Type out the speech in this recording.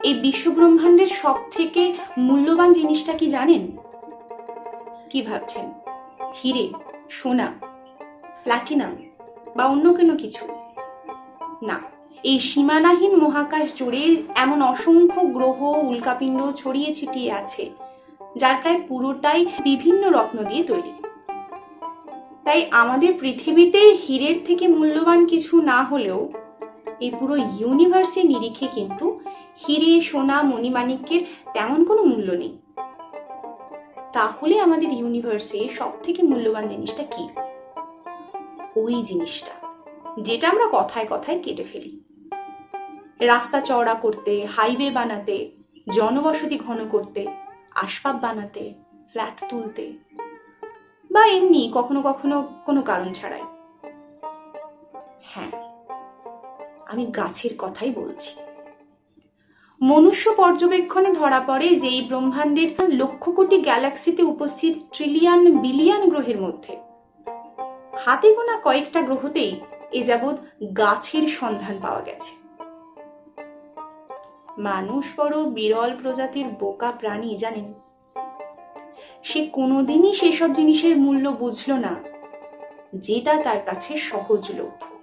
এই বিশ্বব্রহ্মাণ্ডের সব থেকে মূল্যবান জিনিসটা কি জানেন? কি ভাবছেন? হিরে, সোনা, প্লাটিনাম বা অন্য কোনো কিছু? না, এই সীমানাহীন মহাকাশ জুড়ে এমন অসংখ্য গ্রহ, উল্কাপিণ্ড ছড়িয়ে ছিটিয়ে আছে, যার প্রায় পুরোটাই বিভিন্ন রত্ন দিয়ে তৈরি। তাই আমাদের পৃথিবীতে হীরের থেকে মূল্যবান কিছু না হলেও এই পুরো ইউনিভার্সের নিরিখে কিন্তু হিরে, সোনা, মণিমাণিক্যের তেমন কোনো মূল্য নেই। তাহলে আমাদের ইউনিভার্সে সব থেকে মূল্যবান জিনিসটা কি? ওই জিনিসটা যেটা আমরা কথায় কথায় কেটে ফেলি। রাস্তা চওড়া করতে, হাইওয়ে বানাতে, জনবসতি ঘন করতে, আসবাব বানাতে, ফ্ল্যাট তুলতে, বা এমনি কখনো কখনো কোনো কারণ ছাড়াই। হ্যাঁ, আমি গাছের কথাই বলছি। মনুষ্য পর্যবেক্ষণে ধরা পড়ে যে এই ব্রহ্মাণ্ডের লক্ষ কোটি গ্যালাক্সিতে উপস্থিত ট্রিলিয়ন বিলিয়ন গ্রহের মধ্যে হাতে গোনা কয়েকটা গ্রহতেই এ যাবৎ গাছের সন্ধান পাওয়া গেছে। মানুষ বড় বিরল প্রজাতির বোকা প্রাণী, জানেন? সে কোনোদিনই সেসব জিনিসের মূল্য বুঝলো না যেটা তার কাছে সহজলভ্য।